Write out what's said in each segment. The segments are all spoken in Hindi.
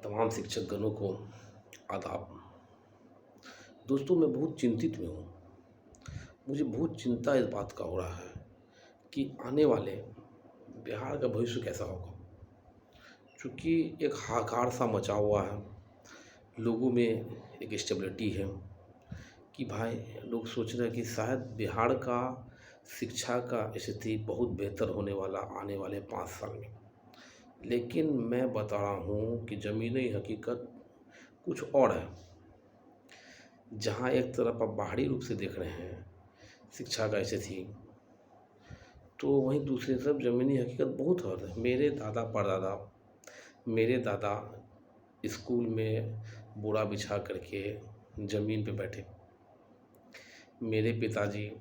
तमाम शिक्षकगणों को आदाब। दोस्तों, मैं बहुत चिंतित में हूँ। मुझे बहुत चिंता इस बात का हो रहा है कि आने वाले बिहार का भविष्य कैसा होगा। चूँकि एक हाहाकार सा मचा हुआ है, लोगों में एक स्टेबिलिटी है कि भाई लोग सोच रहे हैं कि शायद बिहार का शिक्षा का स्थिति बहुत बेहतर होने वाला आने वाले 5 साल में। लेकिन मैं बता रहा हूँ कि ज़मीनी हकीकत कुछ और है। जहाँ एक तरफ आप बाहरी रूप से देख रहे हैं शिक्षा का स्थिति, तो वहीं दूसरी तरफ ज़मीनी हकीकत बहुत और है। मेरे दादा स्कूल में बोरा बिछा करके ज़मीन पे बैठे। मेरे पिताजी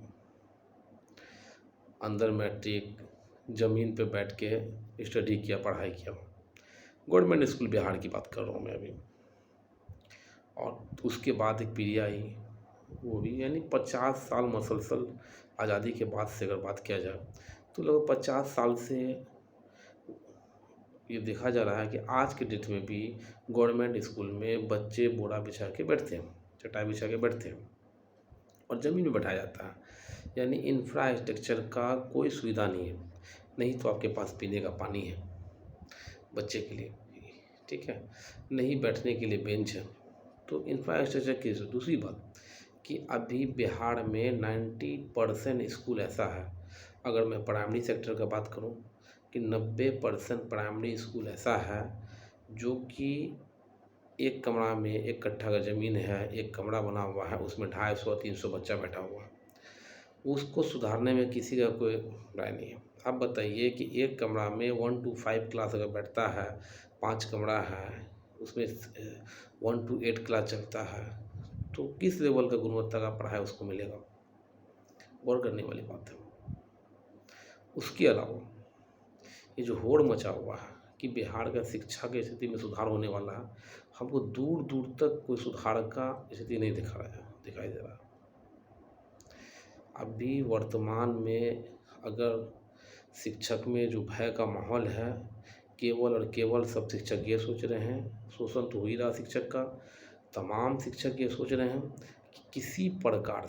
अंडर मैट्रिक ज़मीन पे बैठ के स्टडी किया, पढ़ाई किया। गवर्नमेंट स्कूल बिहार की बात कर रहा हूँ मैं अभी। और उसके बाद एक पीढ़ी आई, वो भी यानी 50 साल मसलसल आज़ादी के बाद से अगर बात किया जाए तो लगभग 50 साल से ये देखा जा रहा है कि आज के डेट में भी गवर्नमेंट स्कूल में बच्चे बोरा बिछा के बैठते हैं, चटाई बिछा के बैठते हैं और ज़मीन में बैठाया जाता है। यानी इंफ्रास्ट्रक्चर का कोई सुविधा नहीं है। नहीं तो आपके पास पीने का पानी है बच्चे के लिए, ठीक है, नहीं बैठने के लिए बेंच है। तो इंफ्रास्ट्रक्चर की दूसरी बात कि अभी बिहार में 90% स्कूल ऐसा है, अगर मैं प्राइमरी सेक्टर का बात करूं कि 90% प्राइमरी स्कूल ऐसा है जो कि एक कमरा में 1 कट्ठा का ज़मीन है, एक कमरा बना हुआ है, उसमें 250-300 बच्चा बैठा हुआ है। उसको सुधारने में किसी का कोई राय नहीं है। आप बताइए कि एक कमरा में 1 to 5 क्लास अगर बैठता है, 5 कमरा है, उसमें 1 to 8 क्लास चलता है, तो किस लेवल का गुणवत्ता का पढ़ाई उसको मिलेगा। गौर करने वाली बात है। उसके अलावा ये जो होड़ मचा हुआ है कि बिहार का शिक्षा की स्थिति में सुधार होने वाला है, हमको दूर दूर तक कोई सुधार का स्थिति नहीं दिखाई दे रहा। अभी वर्तमान में अगर शिक्षक में जो भय का माहौल है, केवल और केवल सब शिक्षक ये सोच रहे हैं, शोषण तो हो ही रहा शिक्षक का। तमाम शिक्षक ये सोच रहे हैं कि किसी प्रकार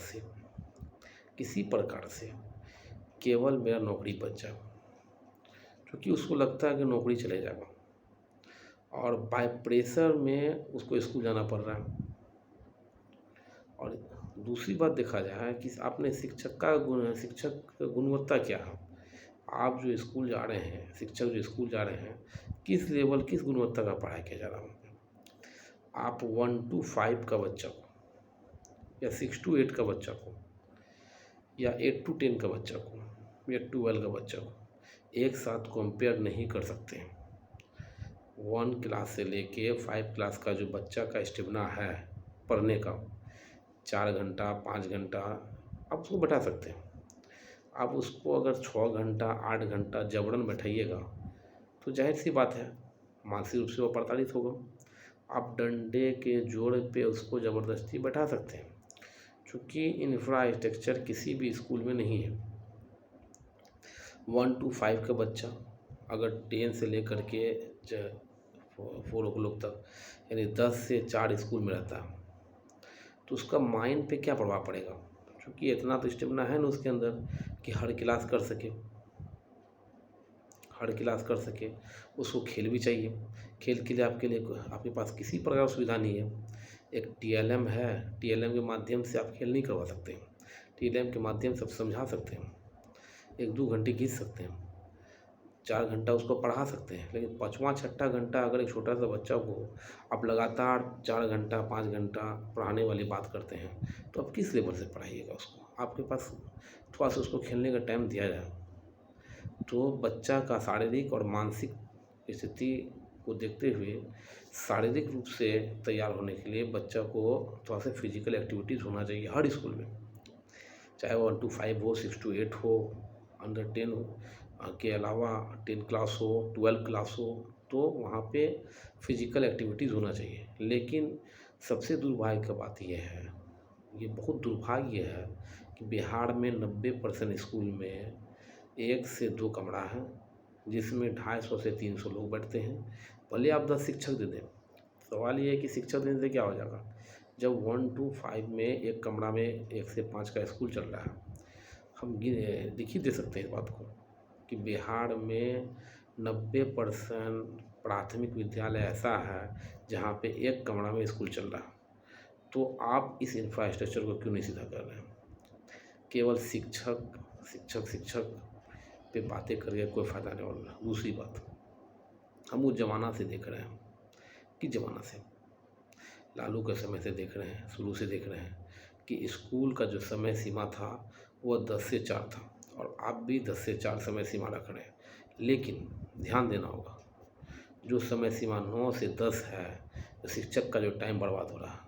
से केवल मेरा नौकरी बच जाए, क्योंकि उसको लगता है कि नौकरी चले जाएगा और बाय प्रेशर में उसको स्कूल जाना पड़ रहा है। और दूसरी बात देखा जाए कि आपने शिक्षक का गुणवत्ता क्या है। आप जो स्कूल जा रहे हैं, शिक्षक जो स्कूल जा रहे हैं, किस लेवल किस गुणवत्ता का पढ़ाई किया जा रहा है। आप 1 to 5 का बच्चा को या 6 to 8 का बच्चा को या 8 to 10 का बच्चा को या 12 का बच्चा को एक साथ कंपेयर नहीं कर सकते। 1 क्लास से लेके 5 क्लास का जो बच्चा का स्टेमिना है पढ़ने का, 4 घंटा 5 घंटा आप उसको बैठा सकते हैं। आप उसको अगर 6 घंटा 8 घंटा जबरन बैठाइएगा तो जाहिर सी बात है मानसिक रूप से वो प्रताड़ित होगा। आप डंडे के जोर पे उसको ज़बरदस्ती बैठा सकते हैं, क्योंकि इंफ्रास्ट्रक्चर किसी भी स्कूल में नहीं है। 1 to 5 का बच्चा अगर 10 से लेकर के 4 o'clock तक यानी 10 से 4 स्कूल में रहता है, तो उसका माइंड पे क्या प्रभाव पड़ेगा। क्योंकि इतना तो स्टेमिना है ना उसके अंदर कि हर क्लास कर सके। उसको खेल भी चाहिए। खेल के लिए आपके पास किसी प्रकार की सुविधा नहीं है। एक TLM है, TLM के माध्यम से आप खेल नहीं करवा सकते। TLM के माध्यम से आप समझा सकते हैं, 1-2 घंटे खींच सकते हैं, 4 घंटा उसको पढ़ा सकते हैं। लेकिन 5वां-6ठा घंटा अगर एक छोटा सा बच्चा को आप लगातार 4 घंटा 5 घंटा पढ़ाने वाली बात करते हैं, तो आप किस लेवल से पढ़ाइएगा उसको। आपके पास थोड़ा सा उसको खेलने का टाइम दिया जाए तो बच्चा का शारीरिक और मानसिक स्थिति को देखते हुए शारीरिक रूप से तैयार होने के लिए बच्चा को थोड़ा सा फिजिकल एक्टिविटीज़ होना चाहिए हर स्कूल में, चाहे वो 1 to 5 हो, 6 to 8 हो, अंडर 10 हो, के अलावा 10 क्लास हो, 12 क्लास हो, तो वहाँ पे फिजिकल एक्टिविटीज़ होना चाहिए। लेकिन सबसे दुर्भाग्य की बात यह है, ये बहुत दुर्भाग्य है कि बिहार में 90% स्कूल में 1 से 2 कमरा है, जिसमें 250 से 300 लोग बैठते हैं। भले आप 10 शिक्षक दे दें, सवाल ये है कि शिक्षक देने से क्या हो जाएगा। जब 1 to 5 में एक कमरा में 1 से 5 का स्कूल चल रहा है, हम लिख ही दे सकते हैं इस बात को कि बिहार में 90% प्राथमिक विद्यालय ऐसा है जहाँ पे एक कमरा में स्कूल चल रहा है। तो आप इस इंफ्रास्ट्रक्चर को क्यों नहीं सीधा कर रहे हैं। केवल शिक्षक पे बातें करके कोई फ़ायदा नहीं हो रहा। दूसरी बात, हम उस ज़माना से देख रहे हैं, किस ज़माना से, लालू के समय से देख रहे हैं, शुरू से देख रहे हैं कि स्कूल का जो समय सीमा था वह 10 से 4 था, और आप भी 10 से 4 समय सीमा रख रहे हैं। लेकिन ध्यान देना होगा, जो समय सीमा 9 से 10 है, जो शिक्षक का जो टाइम बर्बाद हो रहा है,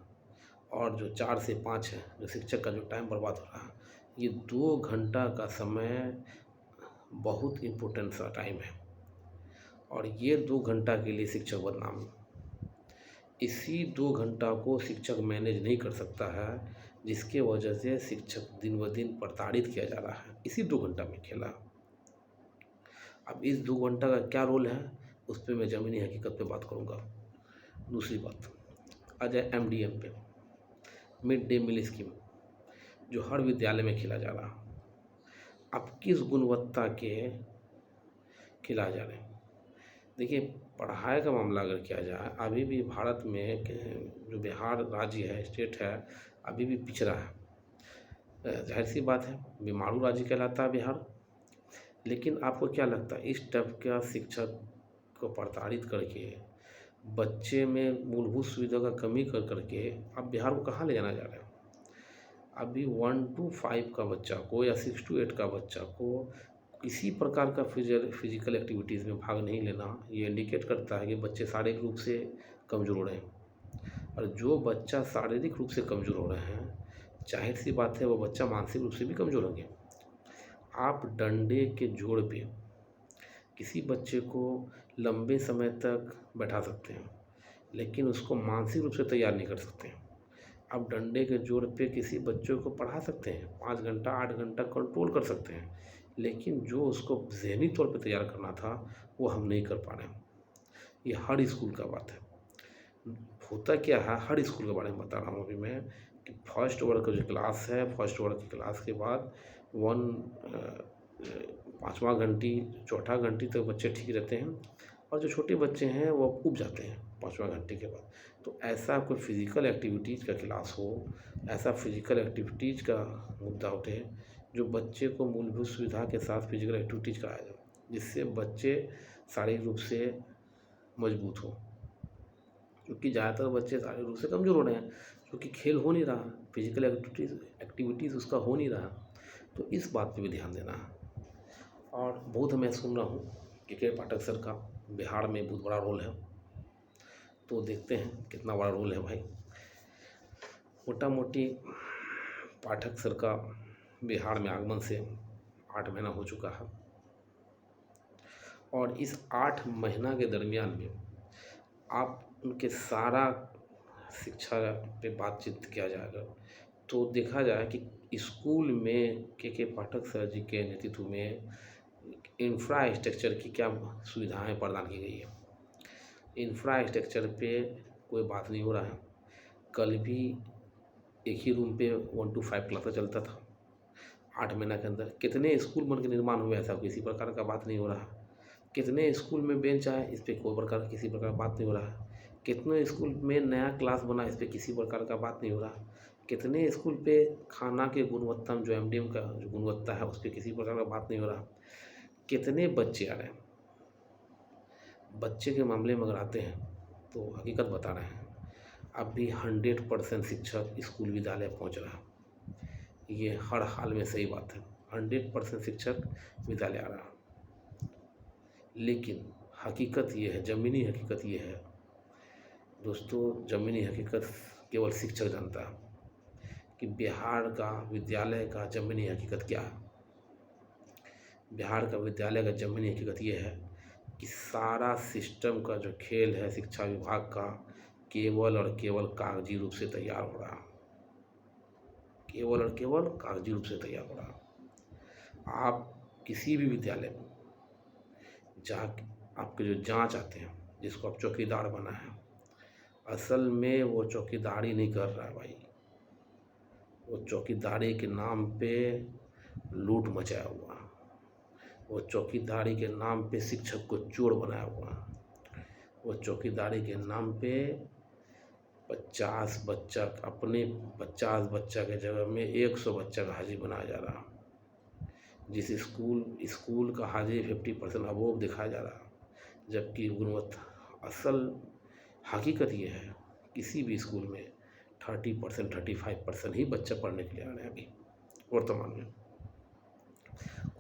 और जो 4 से 5 है, जो शिक्षक का जो टाइम बर्बाद हो रहा है, ये 2 घंटा का समय बहुत इम्पोर्टेंट सा टाइम है, और ये 2 घंटा के लिए शिक्षक बदनाम है। इसी 2 घंटा को शिक्षक मैनेज नहीं कर सकता है, जिसके वजह से शिक्षक दिन ब दिन प्रताड़ित किया जा रहा है इसी 2 घंटा में खेला। अब इस 2 घंटा का क्या रोल है, उस पर मैं ज़मीनी हकीकत पे बात करूँगा। दूसरी बात, आ जाए MDM पे, मिड डे मील स्कीम, जो हर विद्यालय में खिलाया जा रहा। अब किस गुणवत्ता के खिलाए जा रहे हैं। देखिए, पढ़ाई का मामला अगर किया जाए, अभी भी भारत में जो बिहार राज्य है, स्टेट है, अभी भी पिछड़ा है। जाहिर सी बात है, बीमारू राज्य कहलाता है बिहार। लेकिन आपको क्या लगता है, इस टाइप का शिक्षक को प्रताड़ित करके, बच्चे में मूलभूत सुविधा का कमी कर करके आप बिहार को कहाँ ले जाना जा रहे हैं। अभी 1 to 5 का बच्चा को या 6 to 8 का बच्चा को किसी प्रकार का फिजिकल एक्टिविटीज़ में भाग नहीं लेना, ये इंडिकेट करता है कि बच्चे शारीरिक रूप से कमज़ोर हो रहे हैं। और जो बच्चा शारीरिक रूप से कमज़ोर हो रहे हैं, जाहिर सी बात है वो बच्चा मानसिक रूप से भी कमज़ोर होंगे। आप डंडे के जोड़ पे किसी बच्चे को लंबे समय तक बैठा सकते हैं, लेकिन उसको मानसिक रूप से तैयार नहीं कर सकते। आप डंडे के जोड़ पे किसी बच्चों को पढ़ा सकते हैं, 5 घंटा 8 घंटा कंट्रोल कर सकते हैं, लेकिन जो उसको ज़हनी तौर पे तैयार करना था वो हम नहीं कर पा रहे हैं। ये हर स्कूल का बात है। होता क्या है, हर स्कूल के बारे में बता रहा हूँ अभी मैं, कि फर्स्ट वर्ग का जो क्लास है, फर्स्ट वर्ग की क्लास के बाद 5वां घंटी, चौथा घंटी तक बच्चे ठीक रहते हैं, और जो छोटे बच्चे हैं वो उब जाते हैं 5वां घंटे के बाद। तो ऐसा कोई फिज़िकल एक्टिविटीज़ का क्लास हो, ऐसा फिज़िकल एक्टिविटीज़ का मुद्दा उठे जो बच्चे को मूलभूत सुविधा के साथ फिज़िकल एक्टिविटीज़ कराया जाए, जिससे बच्चे शारीरिक रूप से मजबूत हो। क्योंकि ज़्यादातर बच्चे शारीरिक रूप से कमज़ोर हो रहे हैं, क्योंकि खेल हो नहीं रहा, फिज़िकल एक्टिविटीज़ उसका हो नहीं रहा। तो इस बात पे भी ध्यान देना है। और बहुत मैं सुन रहा हूँ कि के पाठक सर का बिहार में बहुत बड़ा रोल है, तो देखते हैं कितना बड़ा रोल है भाई। मोटा मोटी पाठक सर का बिहार में आगमन से 8 महीना हो चुका है, और इस 8 महीना के दरमियान में आप उनके सारा शिक्षा पे बातचीत किया जाएगा तो देखा जाए कि स्कूल में के पाठक सर जी के नेतृत्व में इंफ्रास्ट्रक्चर की क्या सुविधाएं प्रदान की गई है। इंफ्रास्ट्रक्चर पे कोई बात नहीं हो रहा है। कल भी एक ही रूम पे 1 to 5 क्लास चलता था। 8 महीना के अंदर कितने स्कूल बन के निर्माण हुए, ऐसा किसी प्रकार का बात नहीं हो रहा। कितने स्कूल में बेंच आए, इस पर कोई प्रकार किसी प्रकार बात नहीं हो रहा। कितने स्कूल में नया क्लास बना, इस पर किसी प्रकार का बात नहीं हो रहा। कितने स्कूल पे खाना के गुणवत्ता में जो MDM का जो गुणवत्ता है उस पर किसी प्रकार का बात नहीं हो रहा। कितने बच्चे आ रहे हैं। बच्चे के मामले में अगर आते हैं तो हकीकत बता रहे हैं, अब भी 100% शिक्षक स्कूल विद्यालय पहुंच रहा है। ये हर हाल में सही बात है, 100% शिक्षक विद्यालय आ रहा है। लेकिन हकीकत ये है, ज़मीनी हकीकत ये है दोस्तों, ज़मीनी हकीकत केवल शिक्षक जानता है कि बिहार का विद्यालय का ज़मीनी हकीकत क्या है। बिहार का विद्यालय का ज़मीनी हकीकत ये है कि सारा सिस्टम का जो खेल है शिक्षा विभाग का, केवल और केवल कागजी रूप से तैयार हो रहा, केवल और केवल कागजी रूप से तैयार हो रहा। आप किसी भी विद्यालय में जहाँ आपके जो जांच आते हैं, जिसको आप चौकीदार बना है, असल में वो चौकीदारी नहीं कर रहा है भाई, वो चौकीदारी के नाम पे लूट मचाया हुआ, वो चौकीदारी के नाम पे शिक्षक को चोर बनाया हुआ, वो चौकीदारी के नाम पे 50 बच्चा अपने 50 बच्चा के जगह में 100 बच्चा का हाजिर बनाया जा रहा, जिस स्कूल का हाजिर 50% अबोव दिखाया जा रहा, जबकि गुणवत्ता असल हकीकत ये है किसी भी स्कूल में 30% 35% ही बच्चा पढ़ने के लिए आ रहे हैं अभी वर्तमान में।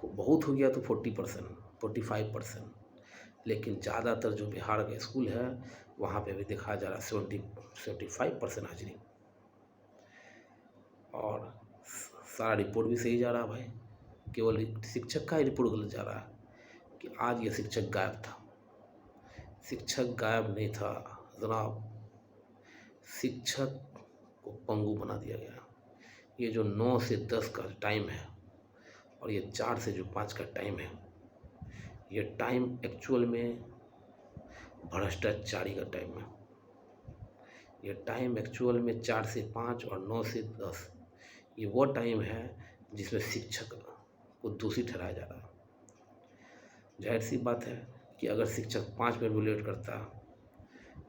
बहुत हो गया तो 40% 45%, लेकिन ज़्यादातर जो बिहार का स्कूल है वहाँ पे भी दिखाया जा रहा है 75% हाजिरी, और सारा रिपोर्ट भी सही जा रहा भाई। केवल शिक्षक का ही रिपोर्ट गलत जा रहा है कि आज ये शिक्षक गायब था। शिक्षक गायब नहीं था जनाब, शिक्षक को पंगु बना दिया गया। ये जो 9 से 10 का टाइम है और ये 4 से जो 5 का टाइम है, ये टाइम एक्चुअल में भ्रष्टाचारी का टाइम है। ये टाइम एक्चुअल में 4 से 5 और 9 से 10 ये वो टाइम है जिसमें शिक्षक को दोषी ठहराया जा रहा है। जाहिर सी बात है कि अगर शिक्षक 5 मिनट भी लेट करता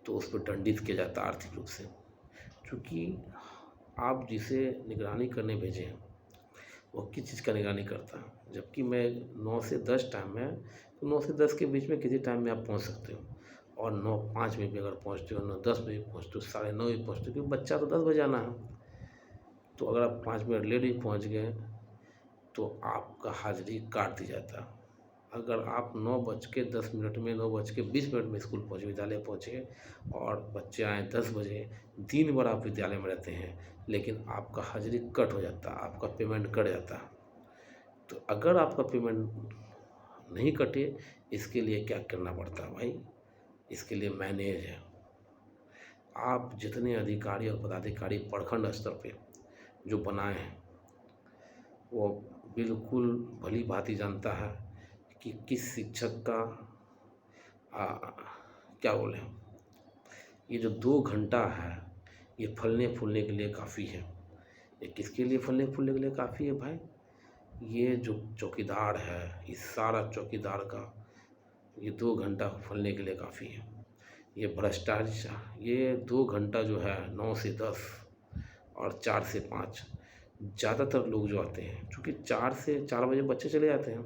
तो उस पर दंडित किया जाता आर्थिक रूप से, क्योंकि आप जिसे निगरानी करने भेजें वो किस चीज़ का निगरानी करता है। जबकि मैं 9 से 10 टाइम है तो 9 से 10 के बीच में किसी टाइम में आप पहुंच सकते हो, और 9:05 में भी अगर पहुंचते हो, 9:10 में भी पहुंचते हो, 9:30 भी पहुंचते हो, क्योंकि बच्चा तो 10 बजे आना है। तो अगर आप 5 मिनट लेट भी पहुंच गए तो आपका हाजिरी काट दी जाता। अगर आप 9:10 में 9:20 में स्कूल पहुँचे, विद्यालय पहुँचे और बच्चे आए 10 बजे, दिन भर आप विद्यालय में रहते हैं, लेकिन आपका हाजिरी कट हो जाता, आपका पेमेंट कट जाता। तो अगर आपका पेमेंट नहीं कटे, इसके लिए क्या करना पड़ता है भाई? इसके लिए मैनेज है। आप जितने अधिकारी और पदाधिकारी प्रखंड स्तर पे जो बनाए हैं वो बिल्कुल भली भांति जानता है कि किस शिक्षक का क्या बोले, ये जो 2 घंटा है ये फलने फूलने के लिए काफ़ी है। ये किसके लिए फलने फूलने के लिए काफ़ी है भाई? ये जो चौकीदार है, इस सारा चौकीदार का ये 2 घंटा फलने के लिए काफ़ी है। ये भ्रष्टाचार, ये 2 घंटा जो है 9 से 10 और 4 से 5 ज़्यादातर लोग जो आते हैं, चूँकि 4 बजे बच्चे चले जाते हैं,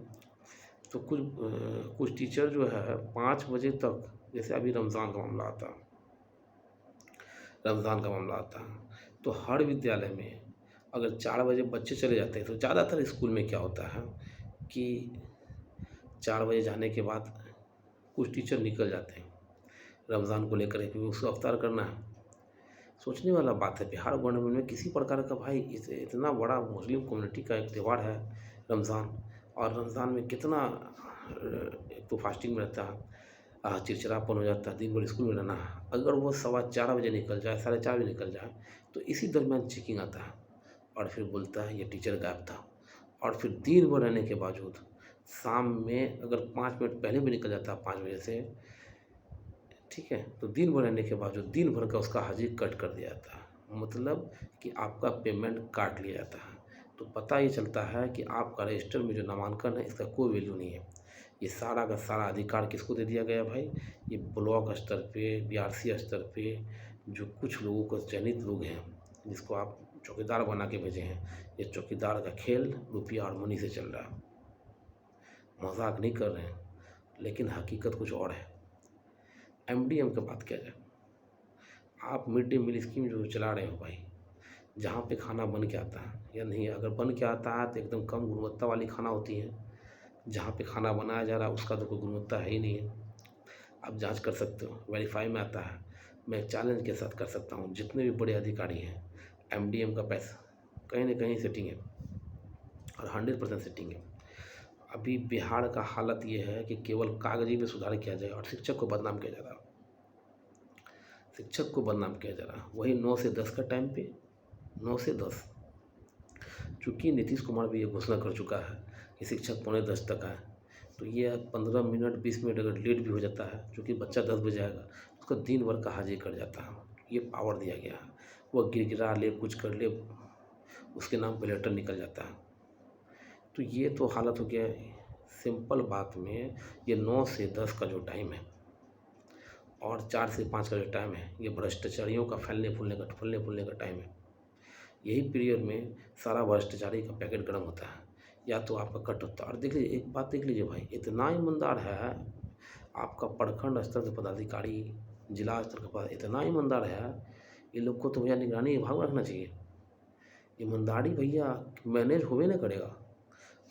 तो कुछ टीचर जो है 5 बजे तक, जैसे अभी रमज़ान का मामला आता है तो हर विद्यालय में अगर 4 बजे बच्चे चले जाते हैं तो ज़्यादातर स्कूल में क्या होता है कि 4 बजे जाने के बाद कुछ टीचर निकल जाते हैं रमज़ान को लेकर, क्योंकि उसको अफ्तार करना है। सोचने वाला बात है, बिहार गवर्नमेंट में किसी प्रकार का भाई इतना बड़ा मुस्लिम कम्युनिटी का एक त्यौहार है रमज़ान, और रमज़ान में कितना एक तो फास्टिंग में रहता है, चिड़चिड़ापन हो जाता है, दिन भर स्कूल में रहना है। अगर वो 4:15 बजे निकल जाए, 4:30 बजे निकल जाए, तो इसी दरमियान चेकिंग आता है और फिर बोलता है ये टीचर गायब था। और फिर दिन भर रहने के बावजूद शाम में अगर 5 मिनट पहले भी निकल जाता है 5 बजे से, ठीक है, तो दिन भर रहने के बावजूद दिन भर का उसका हाजिरी कट कर दिया जाता है, मतलब कि आपका पेमेंट काट लिया जाता है। तो पता ये चलता है कि आपका रजिस्टर में जो नामांकन है इसका कोई वैल्यू नहीं है। ये सारा का सारा अधिकार किसको दे दिया गया भाई? ये ब्लॉक स्तर पे, बीआरसी स्तर पे जो कुछ लोगों को चयनित लोग हैं, जिसको आप चौकीदार बना के भेजे हैं, ये चौकीदार का खेल रुपया और मनी से चल रहा है। मजाक नहीं कर रहे हैं, लेकिन हकीकत कुछ और है। एमडीएम की बात किया जाए, आप मिड डे मील स्कीम जो चला रहे हो भाई, जहाँ पे खाना बन के आता है या नहीं, अगर बन के आता है तो एकदम कम गुणवत्ता वाली खाना होती है। जहाँ पे खाना बनाया जा रहा है उसका तो कोई गुणवत्ता है ही नहीं है। आप जांच कर सकते हो, वेरीफाई में आता है। मैं चैलेंज के साथ कर सकता हूँ, जितने भी बड़े अधिकारी हैं, एमडीएम का पैसा कहीं ना कहीं सेटिंग है और 100% सेटिंग है। अभी बिहार का हालत ये है कि केवल कागजी में सुधार किया जाए और शिक्षक को बदनाम किया जा रहा है, शिक्षक को बदनाम किया जा रहा है। वही 9 से 10 का टाइम पे, 9 से 10, चूँकि नीतीश कुमार भी ये घोषणा कर चुका है कि शिक्षक 9:45 तक आए, तो ये 15 मिनट 20 मिनट अगर लेट भी हो जाता है, चूँकि बच्चा 10 बजे आएगा, उसका दिन भर का हाजिरी कट जाता है। ये पावर दिया गया है। वह गिरगिरा ले, कुछ कर ले, उसके नाम पे लेटर निकल जाता है। तो ये तो हालत हो गया है। सिंपल बात में ये 9 से 10 का जो टाइम है और 4 से 5 का जो टाइम है, ये भ्रष्टाचारियों का फैलने फूलने का टाइम है। यही पीरियड में सारा भ्रष्टाचारी का पैकेट गर्म होता है, या तो आपका कट होता है। और देख लीजिए, एक बात देख लीजिए भाई, इतना ईमानदार है आपका प्रखंड स्तर के पदाधिकारी, जिला स्तर का इतना ईमानदार है, ये लोग को तो भैया निगरानी विभाग में रखना चाहिए। ईमानदारी भैया मैनेज होवे ना करेगा।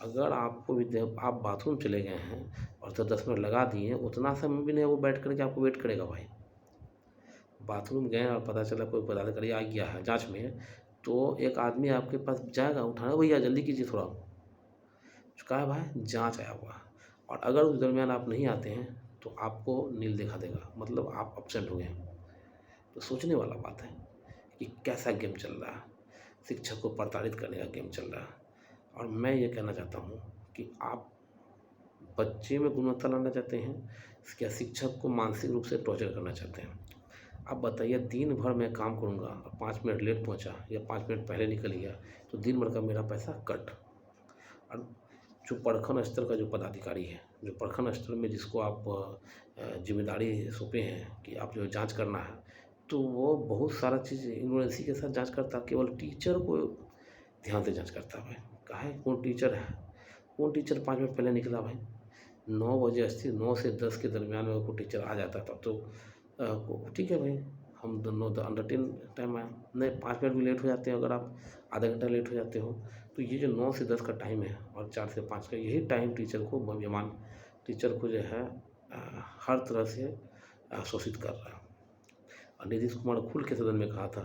अगर आपको आप बाथरूम चले गए हैं और तो 10 मिनट लगा दिए, उतना समय भी नहीं वो बैठ करके आपको वेट करेगा भाई। बाथरूम गए और पता चला कोई पदाधिकारी आ गया है जांच में, तो एक आदमी आपके पास जाएगा, उठाना, भैया जल्दी कीजिए थोड़ा, कहा है भाई जांच आया हुआ है। और अगर उस दरमियान आप नहीं आते हैं तो आपको नील दिखा देगा, मतलब आप अपसेंट हो गए। तो सोचने वाला बात है कि कैसा गेम चल रहा है, शिक्षक को प्रताड़ित करने का गेम चल रहा है। और मैं ये कहना चाहता हूँ कि आप बच्चे में गुणवत्ता लाना चाहते हैं, क्या शिक्षक को मानसिक रूप से टॉर्चर करना चाहते हैं? आप बताइए, दिन भर मैं काम करूँगा और 5 मिनट लेट पहुँचा या 5 मिनट पहले निकल गया तो दिन भर का मेरा पैसा कट। और जो प्रखंड स्तर का जो पदाधिकारी है, जो प्रखंड स्तर में जिसको आप जिम्मेदारी सौंपे हैं कि आप जो जांच करना है, तो वो बहुत सारा चीज़ इग्नोरेंसी के साथ जांच करता है। केवल टीचर को ध्यान से जांच करता है भाई। काहे, कौन टीचर है, कौन टीचर 5 मिनट पहले निकला भाई? 9 बजे स्थित 9 से 10 के दरमियान में कोई टीचर आ जाता था तो ठीक है भाई, हम दोनों अंडर 10 टाइम आया, नहीं 5 मिनट भी लेट हो जाते हैं, अगर आप आधा घंटा लेट हो जाते हो, तो ये जो 9 से 10 का टाइम है और 4 से 5 का, यही टाइम टीचर को मव्यमान टीचर को जो है हर तरह से शोषित कर रहा है। और नीतीश कुमार खुल के सदन में कहा था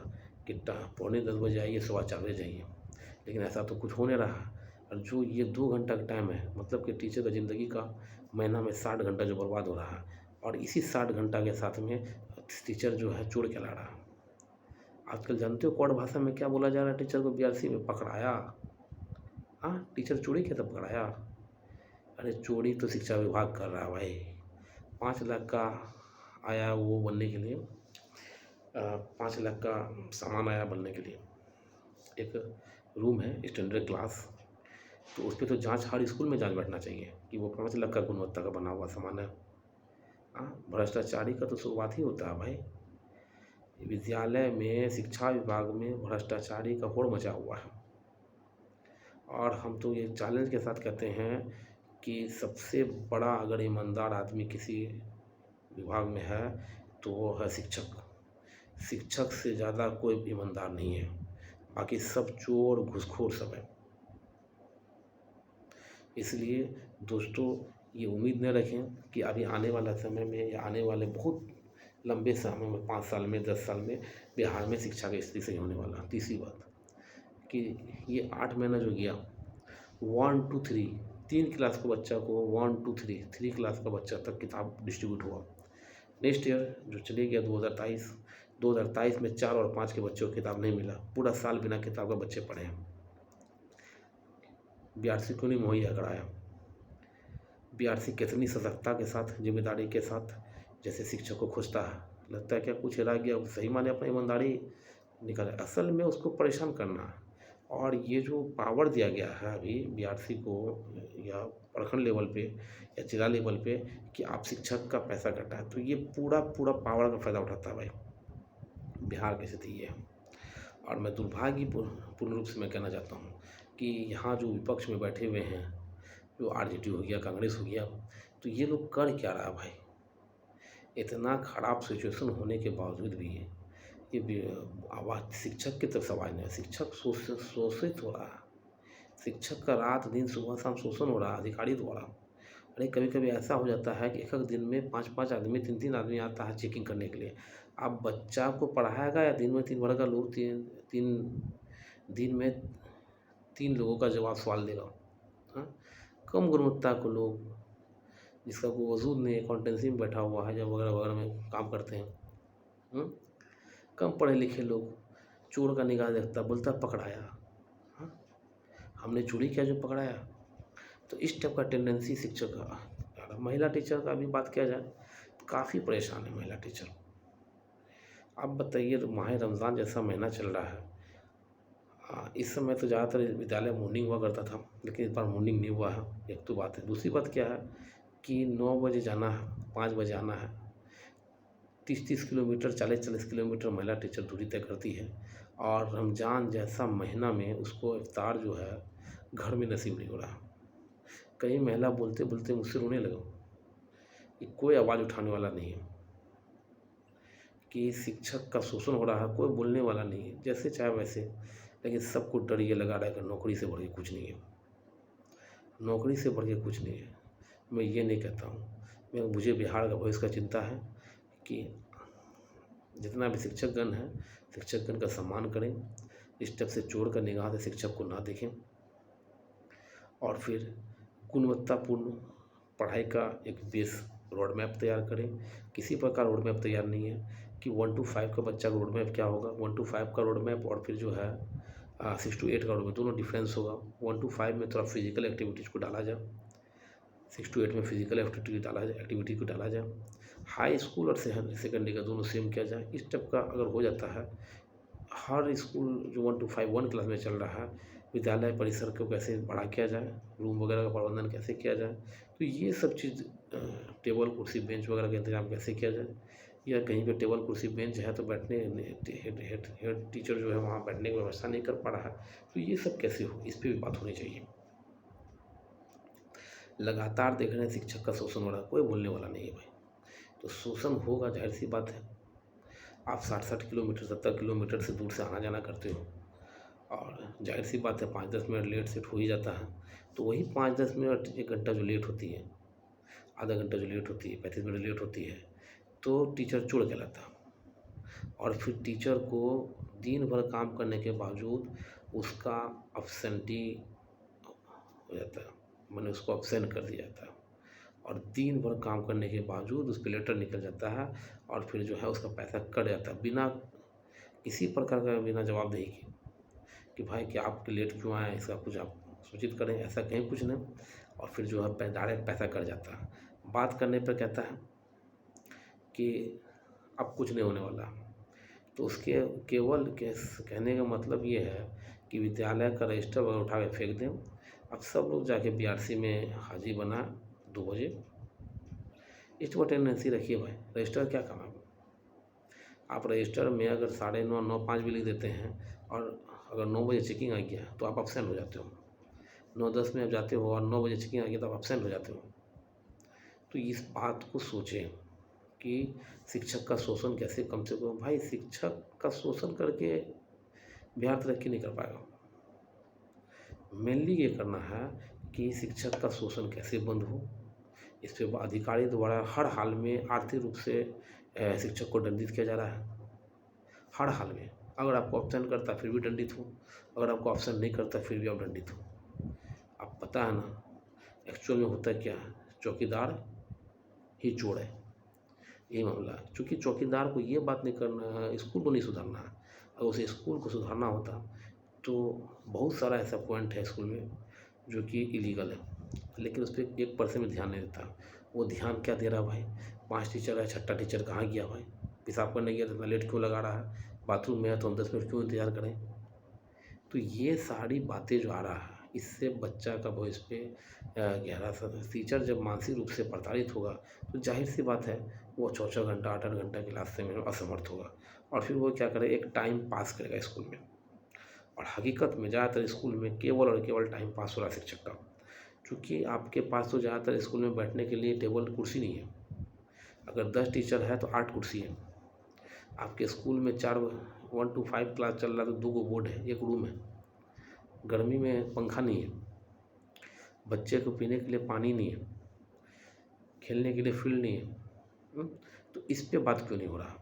कि 9:45 बजे आइए, 4:15 बजे जाइए, लेकिन ऐसा तो कुछ हो नहीं रहा। और जो ये 2 घंटा का टाइम है, मतलब कि टीचर का ज़िंदगी का महीना में 60 घंटा जो बर्बाद हो रहा है, और इसी 60 घंटा के साथ में टीचर जो है चोर कहला रहा है। आजकल जानते हो कोर्ट भाषा में क्या बोला जा रहा है? टीचर को बीआरसी में पकड़ाया। हाँ, टीचर चोरी किया तो पकड़ाया। अरे चोरी तो शिक्षा विभाग कर रहा है भाई। 5 लाख का आया वो बनने के लिए, 5 लाख का सामान आया बनने के लिए, एक रूम है स्टैंडर्ड क्लास, तो उस पर तो जांच, हर स्कूल में जांच बैठना चाहिए कि वो 5 लाख का गुणवत्ता का बना हुआ सामान है। हाँ, भ्रष्टाचारी का तो शुरुआत ही होता है भाई। विद्यालय में, शिक्षा विभाग में भ्रष्टाचारी का होड़ मचा हुआ है। और हम तो ये चैलेंज के साथ कहते हैं कि सबसे बड़ा अगर ईमानदार आदमी किसी विभाग में है तो वो है शिक्षक। शिक्षक से ज़्यादा कोई ईमानदार नहीं है, बाकी सब चोर घूसखोर सब है। इसलिए दोस्तों, ये उम्मीद न रखें कि अभी आने वाला समय में या आने वाले बहुत लंबे समय में, 5 साल में, 10 साल में बिहार में शिक्षा की स्थिति सही होने वाला। तीसरी बात कि ये 8 महीना जो गया, 1 to 3, 3 क्लास के बच्चा को 1 to 3 क्लास का बच्चा तक किताब डिस्ट्रीब्यूट हुआ। नेक्स्ट ईयर जो चले गया 2023 में 4 और 5 के बच्चों को किताब नहीं मिला। पूरा साल बिना किताब का बच्चे पढ़े हैं। बीआरसी क्यों नहीं मुहैया कराया? बीआरसी कितनी सतर्कता के साथ, जिम्मेदारी के साथ जैसे शिक्षक को खोजता है, लगता है क्या कुछ रह गया, सही माने अपना ईमानदारी निकाले। असल में उसको परेशान करना है। और ये जो पावर दिया गया है अभी बीआरसी को, या प्रखंड लेवल पे या जिला लेवल पे, कि आप शिक्षक का पैसा कटा है, तो ये पूरा पावर का फ़ायदा उठाता है भाई। बिहार की स्थिति ये है। और मैं दुर्भाग्यपूर्ण रूप से मैं कहना चाहता हूँ कि यहाँ जो विपक्ष में बैठे हुए हैं, जो आरजेडी हो गया, कांग्रेस हो गया, तो ये लोग कर क्या रहा है भाई? इतना ख़राब सिचुएशन होने के बावजूद भी ये आवाज़ शिक्षक की तरफ आवाज़ नहीं है। शिक्षक शोषित हो रहा है। शिक्षक का रात दिन सुबह शाम शोषण हो रहा है अधिकारी द्वारा। अरे कभी कभी ऐसा हो जाता है कि एक दिन में 5-5 आदमी, 3-3 आदमी आता है चेकिंग करने के लिए। आप बच्चा को पढ़ाएगा या दिन में 3 भर का लोग, दिन में 3 लोगों का जवाब सवाल देगा? हाँ, कम गुणवत्ता को लोग, जिसका कोई वजूद नहीं, अकाउंटेंसी में बैठा हुआ है या वगैरह वगैरह में काम करते हैं, कम पढ़े लिखे लोग, चोर का निगाह देखता, बोलता पकड़ाया। हाँ, हमने चोरी किया जो पकड़ाया? तो इस टाइप का टेंडेंसी शिक्षक का। महिला टीचर का भी बात किया जाए तो काफ़ी परेशान है महिला टीचर। आप बताइए, माह रमज़ान जैसा महीना चल रहा है, इस समय तो ज़्यादातर विद्यालय मॉर्निंग हुआ करता था, लेकिन इस बार मॉर्निंग नहीं हुआ है। एक तो बात है, दूसरी बात क्या है कि 9 बजे जाना है, 5 बजे आना है। 30-30 किलोमीटर, 40-40 किलोमीटर महिला टीचर दूरी तय करती है, और रमज़ान जैसा महीना में उसको इफ्तार जो है घर में नसीब नहीं हो रहा। कई महिला बोलते बोलते मुझसे रोने लगा कि कोई आवाज़ उठाने वाला नहीं है, कि शिक्षक का शोषण हो रहा है, कोई बोलने वाला नहीं है, जैसे चाहे वैसे। लेकिन सबको डर ये लगा रहा है कि नौकरी से बढ़ के कुछ नहीं है, नौकरी से बढ़ के कुछ नहीं है। मैं ये नहीं कहता हूँ, मुझे बिहार का भविष्य का चिंता है कि जितना भी शिक्षकगण है, शिक्षकगण का सम्मान करें, इस तरफ से चोर का निगाह से शिक्षक को ना देखें, और फिर गुणवत्तापूर्ण पढ़ाई का एक बेस रोड मैप तैयार करें। किसी प्रकार रोड मैप तैयार नहीं है कि 1 to 5 का बच्चा का रोड मैप क्या होगा, 1 to 5 का रोड मैप और फिर जो है 6 to 8 का रोड मैप, दोनों डिफरेंस होगा। 1 to 5 में थोड़ा फिजिकल एक्टिविटीज़ को डाला जाए, 6 to 8 में फिजिकल एक्टिविटी को डाला जाए। हाई स्कूल और सेकेंडरी का दोनों सेम किया जाए। इस टाइप का अगर हो जाता है, हर स्कूल जो 1 to 5 1 क्लास में चल रहा है, विद्यालय परिसर को कैसे बड़ा किया जाए, रूम वगैरह का प्रबंधन कैसे किया जाए, तो ये सब चीज़, टेबल कुर्सी बेंच वगैरह का इंतजाम कैसे किया जाए, या कहीं पे टेबल कुर्सी बेंच है तो बैठने हेड टीचर जो है वहाँ बैठने की व्यवस्था नहीं कर पा रहा है, तो ये सब कैसे हो, इस पर भी बात होनी चाहिए। लगातार देख रहे हैं शिक्षक का शोषण हो रहा है, कोई बोलने वाला नहीं है भाई, तो शोषण होगा, जाहिर सी बात है। आप 60-60 किलोमीटर 70 किलोमीटर से दूर से आना जाना करते हो, और जाहिर सी बात है 5-10 मिनट लेट सेट हो ही जाता है, तो वही 5-10 मिनट 1 घंटा जो लेट होती है, आधा घंटा जो लेट होती है, 35 मिनट लेट होती है, तो टीचर चोर कहलाता। और फिर टीचर को दिन भर काम करने के बावजूद उसका अब्सेंटी हो जाता है, मैंने उसको अब्सेंट कर दिया जाता है, और दिन भर काम करने के बावजूद उस पर लेटर निकल जाता है, और फिर जो है उसका पैसा कट जाता है बिना किसी प्रकार का, बिना जवाबदेही के, कि भाई कि आप लेट क्यों आए, इसका कुछ आप सूचित करें, ऐसा कहीं कुछ नहीं। और फिर जो है डायरेक्ट पैसा कट जाता है। बात करने पर कहता है कि अब कुछ नहीं होने वाला, तो उसके केवल कहने का मतलब ये है कि विद्यालय का रजिस्टर वगैरह उठा के फेंक दें। अब सब लोग जाके बीआरसी में हाजिरी बना 2 बजे, इस पर टेंडेंसी रखिए भाई, रजिस्टर क्या काम है। आप रजिस्टर में अगर 9:30 9:05 भी लिख देते हैं, और अगर 9 बजे चेकिंग आ गया तो आप अब्सेंट हो जाते हो, 9:10 में आप जाते हो और 9 बजे चेकिंग आ गया तो आप अब्सेंट हो जाते हो। तो इस बात को सोचें कि शिक्षक का शोषण कैसे कम से कम। भाई शिक्षक का शोषण करके बिहार तरक्की नहीं कर पाएगा। मेनली ये करना है कि शिक्षक का शोषण कैसे बंद हो, इस पर अधिकारी द्वारा हर हाल में आर्थिक रूप से शिक्षक को दंडित किया जा रहा है, हर हाल में। अगर आपको ऑप्शन करता फिर भी दंडित हो, अगर आपको ऑप्शन नहीं करता फिर भी आप दंडित हो। आप पता है ना एक्चुअल में होता क्या है, चौकीदार ही चोर है, यही मामला है। क्योंकि चौकीदार को ये बात नहीं करना है, स्कूल को नहीं सुधारना है। अगर उसे स्कूल को सुधारना होता तो बहुत सारा ऐसा पॉइंट है स्कूल में जो कि इलीगल है, लेकिन उस पर 1% में ध्यान नहीं देता। वो ध्यान क्या दे रहा भाई, 5 टीचर है, 6ठा टीचर कहाँ गया भाई, पेशाब करने गया तो इतना लेट क्यों लगा रहा है, बाथरूम में है तो हम 10 मिनट क्यों इंतजार करें। तो ये सारी बातें जो आ रहा है, इससे बच्चा का भविष्य पे गहरा असर। टीचर जब मानसिक रूप से प्रताड़ित होगा तो जाहिर सी बात है वो 6-6 घंटा 8-8 घंटा क्लास में असमर्थ होगा, और फिर वो क्या करे, एक टाइम पास करेगा स्कूल में। और हकीकत में ज़्यादातर स्कूल में केवल और केवल टाइम पास हो रहा है शिक्षक का, क्योंकि आपके पास तो ज़्यादातर स्कूल में बैठने के लिए टेबल कुर्सी नहीं है। अगर 10 टीचर है तो 8 कुर्सी है। आपके स्कूल में 1 to 5 क्लास चल रहा है तो 2 गो बोर्ड है, 1 रूम है। गर्मी में पंखा नहीं है, बच्चे को पीने के लिए पानी नहीं है, खेलने के लिए फील्ड नहीं है। तो इस पे बात क्यों नहीं हो रहा।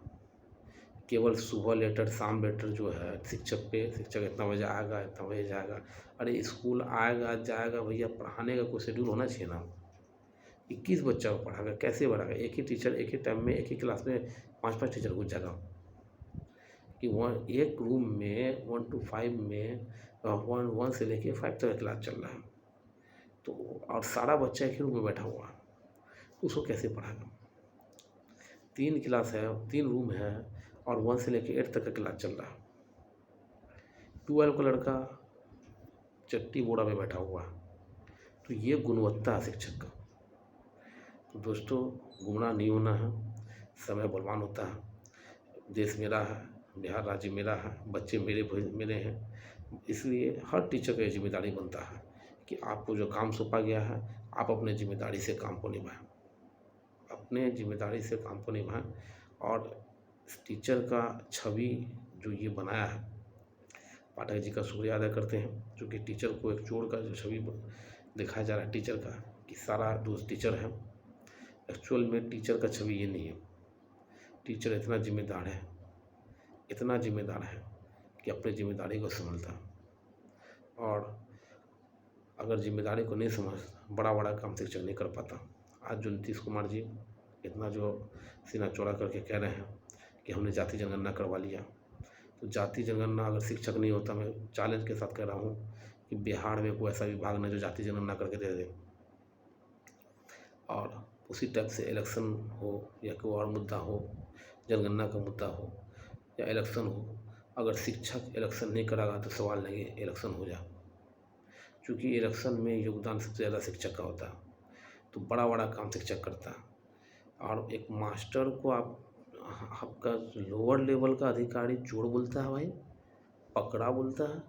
केवल सुबह लेटर शाम लेटर जो है शिक्षक पे, शिक्षक इतना बजे आएगा इतना बजे जाएगा। अरे स्कूल आएगा जाएगा भैया, पढ़ाने का कोई शेड्यूल होना चाहिए ना। 21 बच्चा को पढ़ाएगा, कैसे पढ़ाएगा। एक ही टीचर एक ही टाइम में एक ही क्लास में 5-5 टीचर घुस जाएगा कि एक रूम में 1 to 5 में 1 से लेके 5 तक क्लास चल रहा है, तो और सारा बच्चा एक ही रूम में बैठा हुआ है, तो उसको कैसे पढ़ाएगा। 3 क्लास है, 3 रूम है, और 1 से लेकर 8 तक का क्लास चल रहा है। 12 का लड़का चट्टी बोरा में बैठा हुआ है। तो ये गुणवत्ता है शिक्षक का। तो दोस्तों, गुमराह नहीं होना है। समय बलवान होता है। देश मेरा है, बिहार राज्य मेरा है, बच्चे मेरे हैं। इसलिए हर टीचर का ये जिम्मेदारी बनता है कि आपको जो काम सौंपा गया है, आप अपने जिम्मेदारी से काम को निभाएं, अपने जिम्मेदारी से काम को निभाएं। और टीचर का छवि जो ये बनाया है, पाठक जी का शुक्रिया अदा करते हैं, जो कि टीचर को एक चोर का जो छवि दिखाया जा रहा है टीचर का, कि सारा दोस्त टीचर है। एक्चुअल में टीचर का छवि ये नहीं है। टीचर इतना जिम्मेदार है, इतना जिम्मेदार है कि अपनी जिम्मेदारी को समझता। और अगर जिम्मेदारी को नहीं समझ, बड़ा बड़ा काम शिक्षक नहीं कर पाता। आज जो नीतीश कुमार जी इतना जो सीना चौड़ा करके कह रहे हैं कि हमने जाति जनगणना करवा लिया, तो जाति जनगणना अगर शिक्षक नहीं होता, मैं चैलेंज के साथ कह रहा हूँ कि बिहार में कोई ऐसा विभाग नहीं जो जाति जनगणना करके दे दे। और उसी टाइप से इलेक्शन हो या कोई और मुद्दा हो, जनगणना का मुद्दा हो या इलेक्शन हो, अगर शिक्षक इलेक्शन नहीं करागा तो सवाल नहीं है इलेक्शन हो जाए। क्योंकि इलेक्शन में योगदान सबसे ज़्यादा शिक्षक का होता है, तो बड़ा बड़ा काम शिक्षक करता है। और एक मास्टर को आपका लोअर लेवल का अधिकारी चोर बोलता है भाई, पकड़ा बोलता है।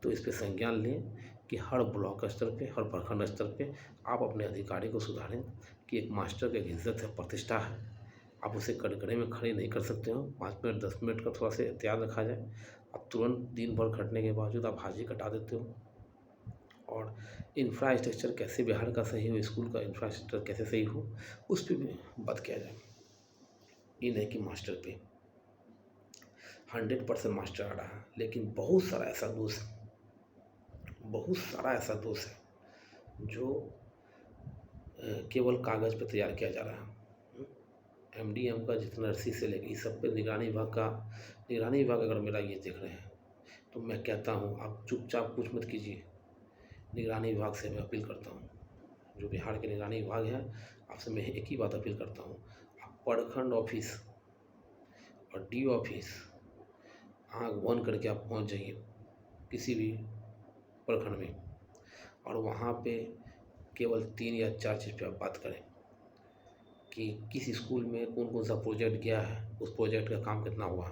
तो इस पे संज्ञान लें कि हर ब्लॉक स्तर पे, हर प्रखंड स्तर पे आप अपने अधिकारी को सुधारें कि एक मास्टर की एक इज्जत है, प्रतिष्ठा है। आप उसे कटघरे में खड़े नहीं कर सकते हो। 5 मिनट 10 मिनट का थोड़ा सा एहतियात रखा जाए। आप तुरंत दिन भर खटने के बावजूद आप हाजिरी कटा देते हो। और इंफ्रास्ट्रक्चर कैसे बिहार का सही हो, स्कूल का इंफ्रास्ट्रक्चर कैसे सही हो, उस पर भी बात किया जाए। ये नहीं कि मास्टर पे 100% मास्टर आ रहा है, लेकिन बहुत सारा ऐसा दोष है जो केवल कागज़ पे तैयार किया जा रहा है। MDM का जितना नर्सरी से लेकर इस सब पे निगरानी विभाग अगर मेरा ये देख रहे हैं, तो मैं कहता हूँ आप चुपचाप कुछ मत कीजिए। निगरानी विभाग से मैं अपील करता हूँ, जो बिहार के निगरानी विभाग है, आपसे मैं एक ही बात अपील करता हूँ, आप प्रखंड ऑफिस और DO ऑफिस आँख बंद करके आप पहुँच जाइए किसी भी प्रखंड में, और वहाँ पे केवल 3 या 4 चीज़ पे आप बात करें कि किस स्कूल में कौन कौन सा प्रोजेक्ट गया है, उस प्रोजेक्ट का काम कितना हुआ,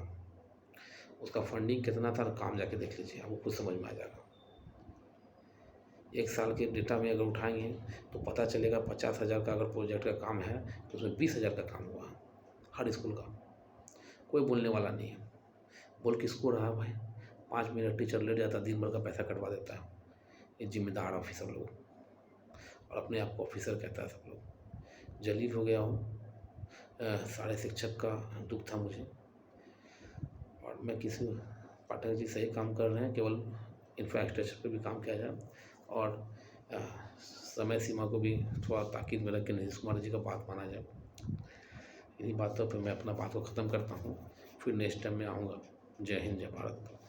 उसका फंडिंग कितना था, काम जाके देख लीजिए, आपको खुद समझ में आ जाएगा। 1 साल के डेटा में अगर उठाएंगे तो पता चलेगा 50,000 का अगर प्रोजेक्ट का काम है तो उसमें 20,000 का काम हुआ हर स्कूल का। कोई बोलने वाला नहीं है। बोल किसको रहा भाई, 5 मिनट टीचर लेट जाता, दिन भर का पैसा कटवा देता है। ये जिम्मेदार ऑफिसर लोग, और अपने आप को ऑफिसर कहता है सब लोग। जलील हो गया हूँ, सारे शिक्षक का दुख था मुझे। और मैं किसी पाठक जी सही काम कर रहे हैं, केवल इंफ्रास्ट्रक्चर पे भी काम किया जाए, और समय सीमा को भी थोड़ा ताकीद में रख के नीतीश कुमार जी का बात माना जाए। इन्हीं बातों पे मैं अपना बात को ख़त्म करता हूँ। फिर नेक्स्ट टाइम में आऊँगा। जय हिंद, जय भारत।